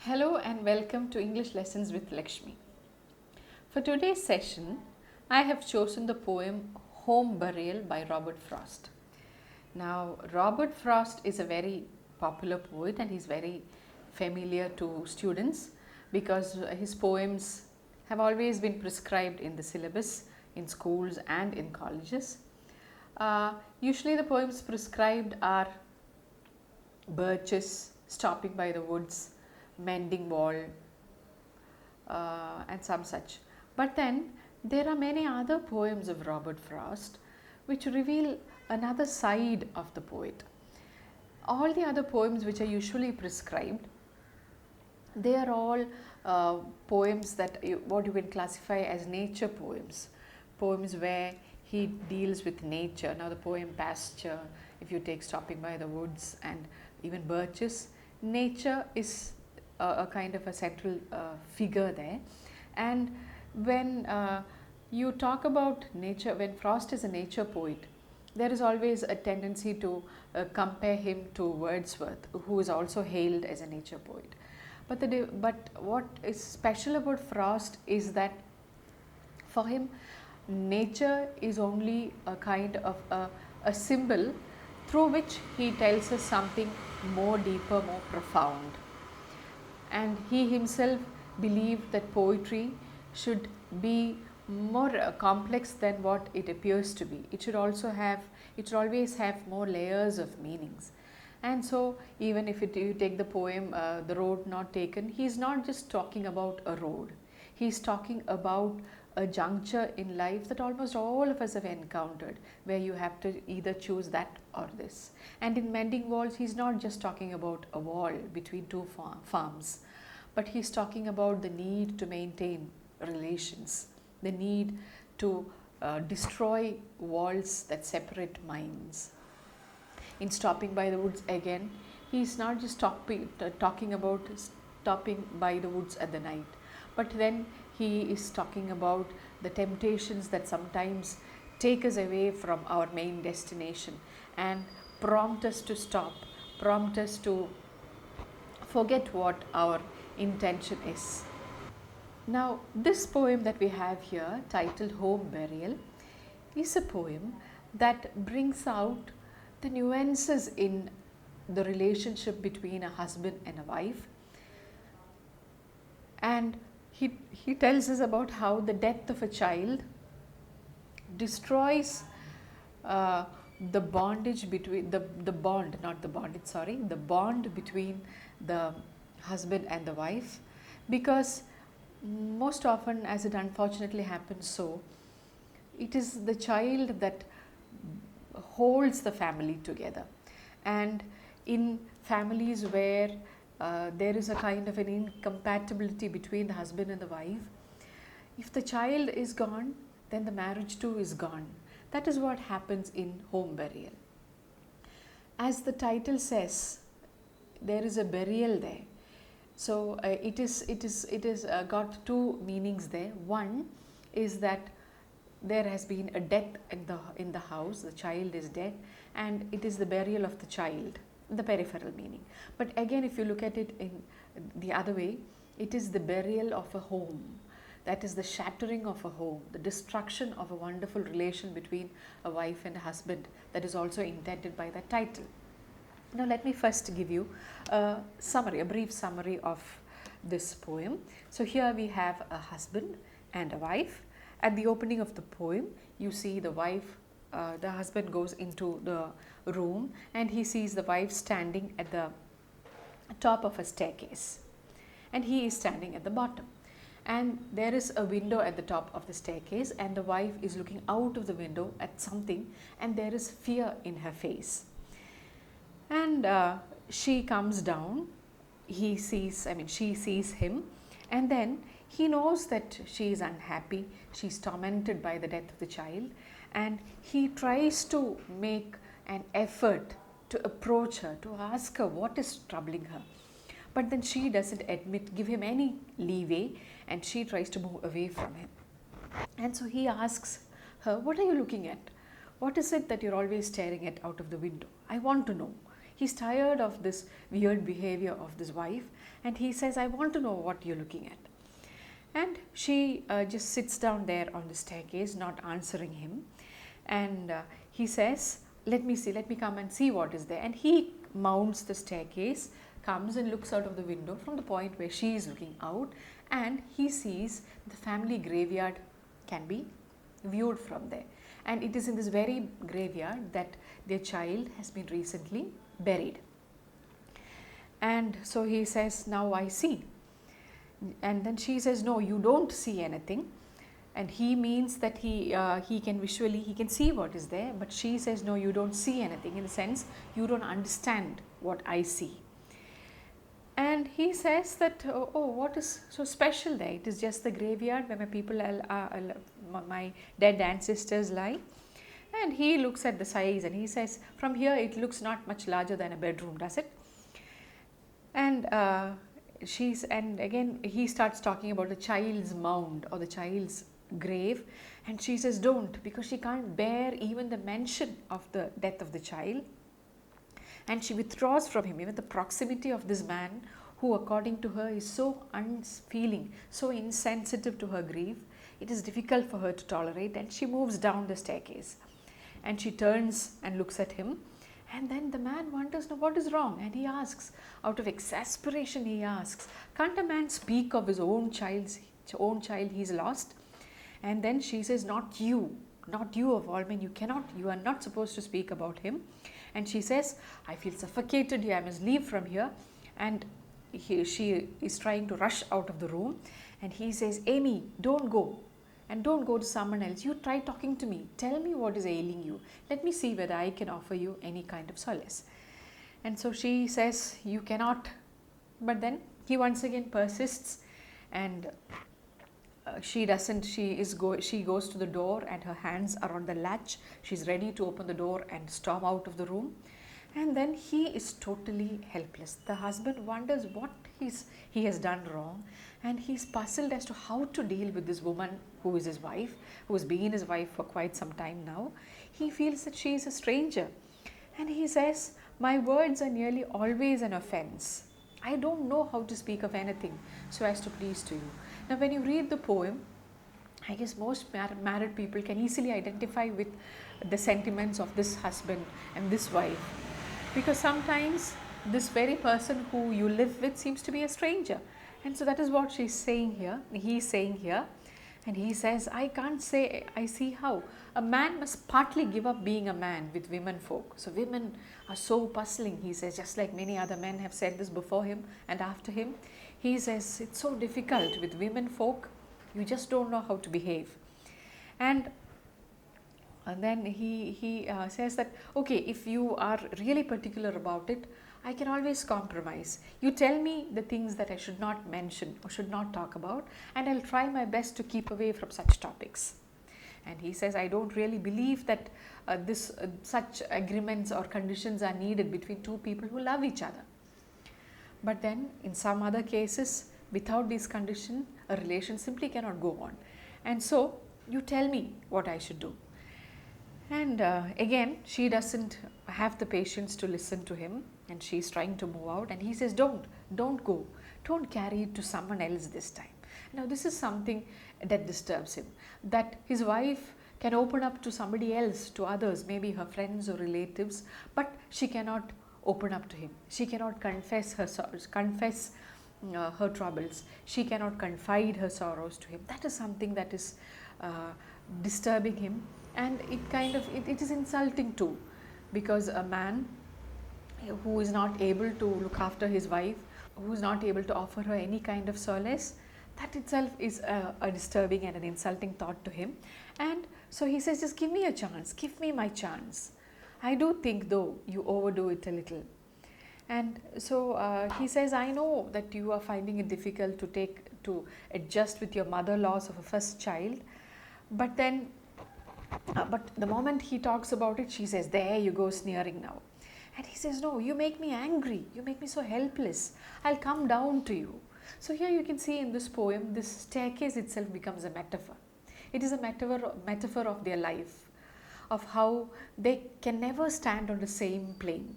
Hello and welcome to English Lessons with Lakshmi. For today's session, I have chosen the poem Home Burial by Robert Frost. Now, Robert Frost is a very popular poet and he's very familiar to students because his poems have always been prescribed in the syllabus in schools and in colleges. Usually, the poems prescribed are birches, stopping by the woods, mending wall, and some such. But then there are many other poems of Robert Frost which reveal another side of the poet. All the other poems which are usually prescribed, they are all poems that what you would classify as nature poems, poems where he deals with nature. Now the poem Pasture, if you take Stopping by the Woods and even Birches, nature is a kind of a central figure there. And when you talk about nature, when Frost is a nature poet, there is always a tendency to compare him to Wordsworth, who is also hailed as a nature poet. But what is special about Frost is that for him, nature is only a kind of a symbol through which he tells us something more deeper, more profound. And he himself believed that poetry should be more complex than what it appears to be. It should always have more layers of meanings. And so even if you take the poem The Road Not Taken, he is not just talking about a road. He is talking about a juncture in life that almost all of us have encountered, where you have to either choose that or this. And in Mending Walls, he's not just talking about a wall between two farms, but he's talking about the need to maintain relations, the need to destroy walls that separate minds. In Stopping by the Woods, again, he's not just talking about stopping by the woods at the night, but then he is talking about the temptations that sometimes take us away from our main destination and prompt us to stop, prompt us to forget what our intention is. Now, this poem that we have here, titled Home Burial, is a poem that brings out the nuances in the relationship between a husband and a wife. And he tells us about how the death of a child destroys the bondage between the bond, not the bondage, sorry, the bond between the husband and the wife, because most often, as it unfortunately happens, so it is the child that holds the family together. And in families where there is a kind of an incompatibility between the husband and the wife, if the child is gone, then the marriage too is gone. That is what happens in Home Burial. As the title says, there is a burial there. So it is got two meanings there. One is that there has been a death in the house, the child is dead, and it is the burial of the child, the peripheral meaning. But again, if you look at it in the other way, it is the burial of a home. That is the shattering of a home, the destruction of a wonderful relation between a wife and a husband that is also intended by that title. Now let me first give you a brief summary of this poem. So here we have a husband and a wife. At the opening of the poem, you see the husband goes into the room and he sees the wife standing at the top of a staircase and he is standing at the bottom. And there is a window at the top of the staircase and the wife is looking out of the window at something and there is fear in her face. And she comes down, she sees him, and then he knows that she is unhappy, she is tormented by the death of the child, and he tries to make an effort to approach her, to ask her what is troubling her. But then she doesn't give him any leeway, and she tries to move away from him. And so he asks her, "What are you looking at? What is it that you're always staring at out of the window? I want to know." He's tired of this weird behavior of this wife, and he says, I want to know what you're looking at. And she just sits down there on the staircase, not answering him. And he says, let me come and see what is there. And he mounts the staircase, comes and looks out of the window from the point where she is looking out, and he sees the family graveyard can be viewed from there. And it is in this very graveyard that their child has been recently buried. And so he says, now I see. And then she says, no, you don't see anything. And he means that he can see what is there, but she says, no, you don't see anything, in the sense you don't understand what I see. And he says that, oh, what is so special there? It is just the graveyard where my dead ancestors lie. And he looks at the size and he says, from here it looks not much larger than a bedroom, does it? And again he starts talking about the child's mound or the child's grave, and she says don't, because she can't bear even the mention of the death of the child. And she withdraws from him, even the proximity of this man who according to her is so unfeeling, so insensitive to her grief. It is difficult for her to tolerate, and she moves down the staircase and she turns and looks at him. And then the man wonders, now what is wrong? And he asks, out of exasperation he asks, can't a man speak of his own child he's lost? And then she says, not you of all men, you are not supposed to speak about him. And she says, I feel suffocated here, I must leave from here. And she is trying to rush out of the room, and he says, Amy, don't go, and don't go to someone else. You try talking to me, tell me what is ailing you, let me see whether I can offer you any kind of solace. And so she says, you cannot. But then he once again persists, and she doesn't. She goes to the door, and her hands are on the latch. She's ready to open the door and storm out of the room. And then he is totally helpless. The husband wonders what he has done wrong, and he's puzzled as to how to deal with this woman who is his wife, who has been his wife for quite some time now. He feels that she is a stranger, and he says, my words are nearly always an offense. I don't know how to speak of anything so as to please to you. Now when you read the poem, I guess most married people can easily identify with the sentiments of this husband and this wife, because sometimes this very person who you live with seems to be a stranger. And so that is what he's saying here. And he says, I can't say, I see how. A man must partly give up being a man with women folk. So women are so puzzling, he says, just like many other men have said this before him and after him. He says, it's so difficult with women folk, you just don't know how to behave. And then he says that, okay, if you are really particular about it, I can always compromise. You tell me the things that I should not mention or should not talk about, and I'll try my best to keep away from such topics. And he says, I don't really believe that such agreements or conditions are needed between two people who love each other. But then in some other cases, without these conditions, a relation simply cannot go on. And so you tell me what I should do. And again, she doesn't have the patience to listen to him, and she's trying to move out, and he says, don't go, don't carry it to someone else this time. Now this is something that disturbs him, that his wife can open up to somebody else, to others, maybe her friends or relatives, but she cannot open up to him. She cannot confess her her troubles. She cannot confide her sorrows to him. That is something that is disturbing him, and it is insulting too, because a man who is not able to look after his wife, who is not able to offer her any kind of solace, that itself is a disturbing and an insulting thought to him. And so he says, just give me a chance, give me my chance. I do think though you overdo it a little. And so he says, I know that you are finding it difficult to adjust with your mother loss of a first child, but then but the moment he talks about it, she says, there you go sneering now. And he says, no, you make me angry, you make me so helpless, I'll come down to you. So here you can see in this poem, this staircase itself becomes a metaphor. It is a metaphor of their life, of how they can never stand on the same plane.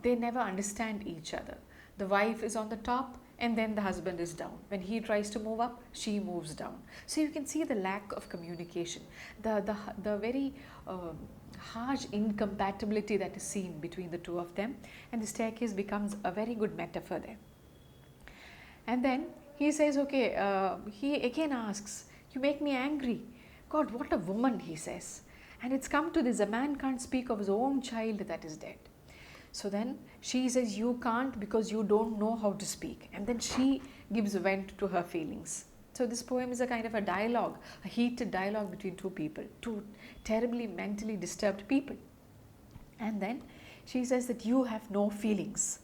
they never understand each other. The wife is on the top and then the husband is down. When he tries to move up, she moves down. So you can see the lack of communication, the very harsh incompatibility that is seen between the two of them, and the staircase becomes a very good metaphor there. And then he says, okay, he again asks, you make me angry. God, what a woman, he says. And it's come to this, a man can't speak of his own child that is dead. So then she says, you can't because you don't know how to speak. And then she gives vent to her feelings. So this poem is a kind of a dialogue, a heated dialogue between two people, two terribly mentally disturbed people. And then she says that you have no feelings.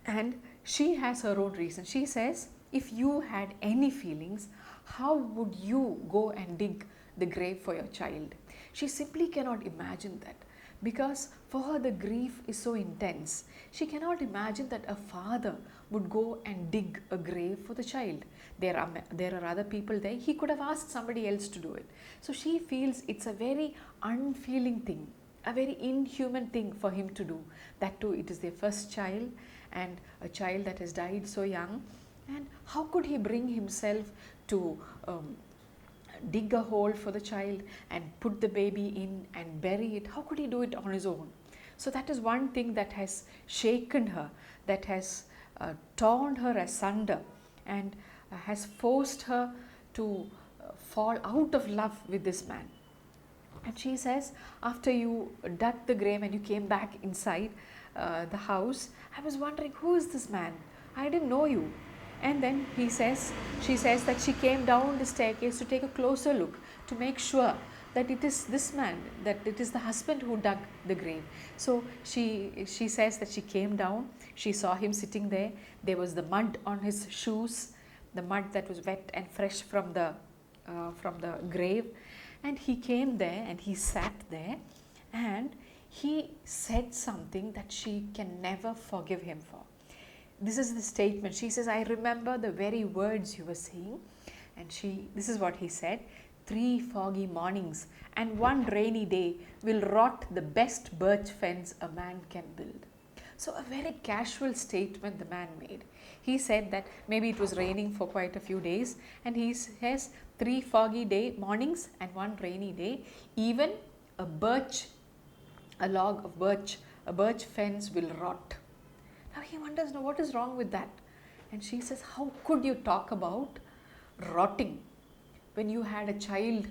And she has her own reason. She says, if you had any feelings, how would you go and dig the grave for your child? She simply cannot imagine that, because for her the grief is so intense. She cannot imagine that a father would go and dig a grave for the child. There are other people there. He could have asked somebody else to do it. So she feels it's a very unfeeling thing, a very inhuman thing for him to do. That too, it is their first child, and a child that has died so young. And how could he bring himself to dig a hole for the child and put the baby in and bury it? How could he do it on his own? So that is one thing that has shaken her, that has torn her asunder, and has forced her to fall out of love with this man. And she says, after you dug the grave and you came back inside the house, I was wondering, who is this man? I didn't know you. And then she says that she came down the staircase to take a closer look, to make sure that it is this man, that it is the husband who dug the grave. So she says that she came down, she saw him sitting there. There was the mud on his shoes, the mud that was wet and fresh from the grave. And he came there and he sat there, and he said something that she can never forgive him for. This is the statement. She says, I remember the very words you were saying. And this is what he said: 3 foggy mornings and 1 rainy day will rot the best birch fence a man can build. So a very casual statement the man made. He said that maybe it was raining for quite a few days, and he says 3 foggy mornings and 1 rainy day, even a log of birch, a birch fence will rot. Now he wonders, now what is wrong with that? And she says, how could you talk about rotting when you had a child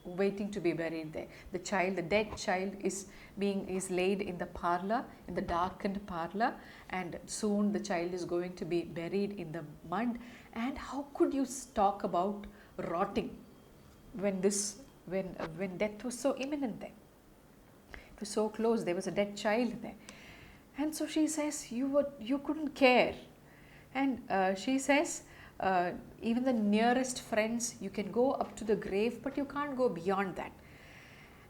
waiting to be buried there? The dead child is laid in the parlor, in the darkened parlor, and soon the child is going to be buried in the mud. And how could you talk about rotting when death was so imminent there? It was so close. There was a dead child there. And so she says, you couldn't care. And she says, even the nearest friends, you can go up to the grave, but you can't go beyond that.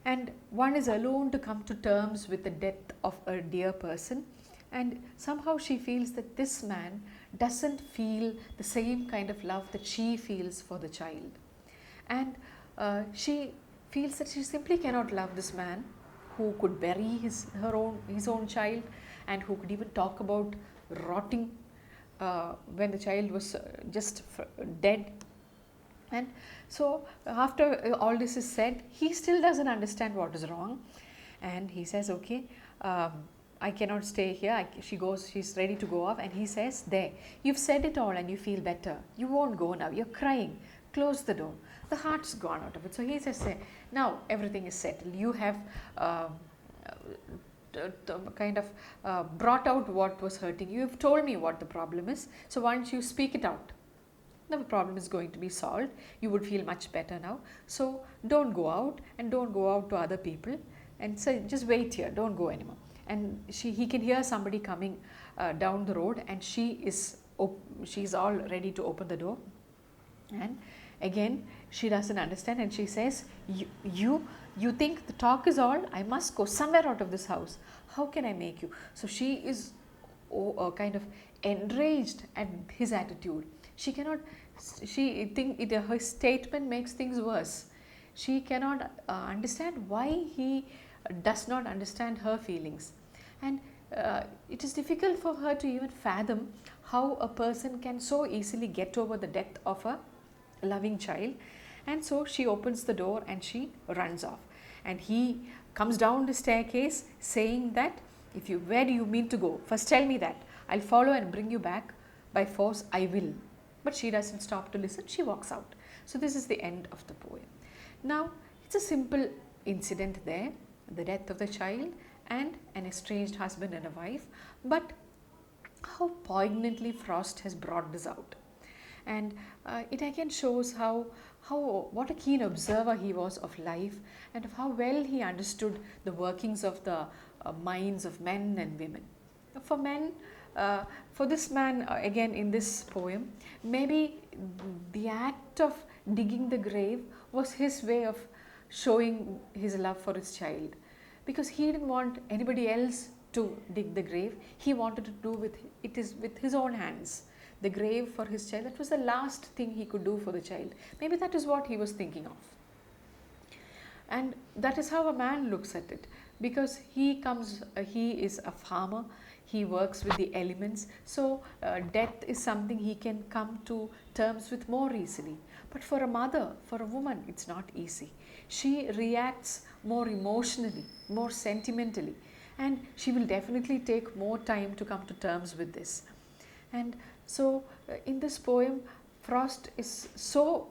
And one is alone to come to terms with the death of a dear person. And somehow she feels that this man doesn't feel the same kind of love that she feels for the child. And she feels that she simply cannot love this man who could bury his own child, and who could even talk about rotting when the child was just dead. And so after all this is said, he still doesn't understand what is wrong, and he says, okay, I cannot stay here. She's ready to go off, and he says, there, you've said it all and you feel better. You won't go now. You're crying. Close the door. The heart's gone out of it. So he says, now everything is settled. You have brought out what was hurting you. You've told me what the problem is. So once you speak it out, the problem is going to be solved. You would feel much better now. So don't go out, and don't go out to other people, and so just wait here. Don't go anymore. And he can hear somebody coming down the road, and she's all ready to open the door. And again, she doesn't understand, and she says, you think the talk is all? I must go somewhere out of this house. How can I make you? So she is kind of enraged at his attitude. Her statement makes things worse. She cannot understand why he does not understand her feelings. And it is difficult for her to even fathom how a person can so easily get over the death of a loving child. And so she opens the door and she runs off. And he comes down the staircase saying that, where do you mean to go? First tell me that. I'll follow and bring you back by force, I will. But she doesn't stop to listen, she walks out. So this is the end of the poem. Now, it's a simple incident there, the death of the child and an estranged husband and a wife, but how poignantly Frost has brought this out. And it again shows what a keen observer he was of life, and of how well he understood the workings of the minds of men and women. For men, for this man, again in this poem, maybe the act of digging the grave was his way of showing his love for his child, because he didn't want anybody else to dig the grave. He wanted to do with his own hands the grave for his child. That was the last thing he could do for the child. Maybe that is what he was thinking of. And that is how a man looks at it, because he is a farmer, he works with the elements, so death is something he can come to terms with more easily. But for a mother, for a woman, it's not easy. She reacts more emotionally, more sentimentally, and she will definitely take more time to come to terms with this. And so in this poem, Frost is so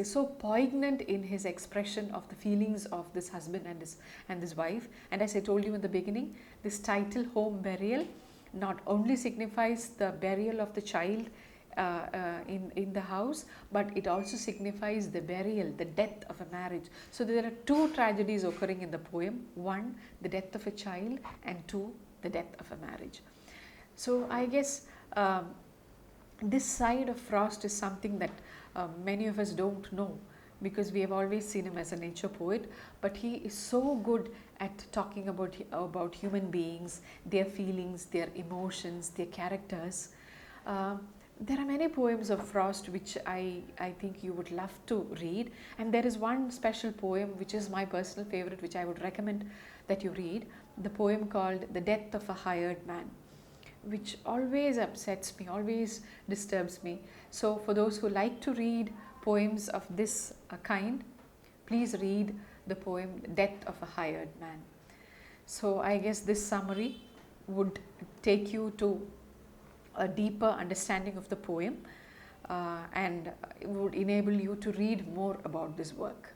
so poignant in his expression of the feelings of this husband and his wife. And as I told you in the beginning, this title, home burial, not only signifies the burial of the child in the house, but it also signifies the burial, the death of a marriage. So there are two tragedies occurring in the poem: one, the death of a child, and two, the death of a marriage. So I guess this side of Frost is something that many of us don't know, because we have always seen him as a nature poet, but he is so good at talking about human beings, their feelings, their emotions, their characters. There are many poems of Frost which I think you would love to read, and there is one special poem which is my personal favorite, which I would recommend that you read, the poem called The Death of a Hired Man, which always upsets me, always disturbs me. So for those who like to read poems of this kind, please read the poem Death of a Hired Man. So I guess this summary would take you to a deeper understanding of the poem and would enable you to read more about this work.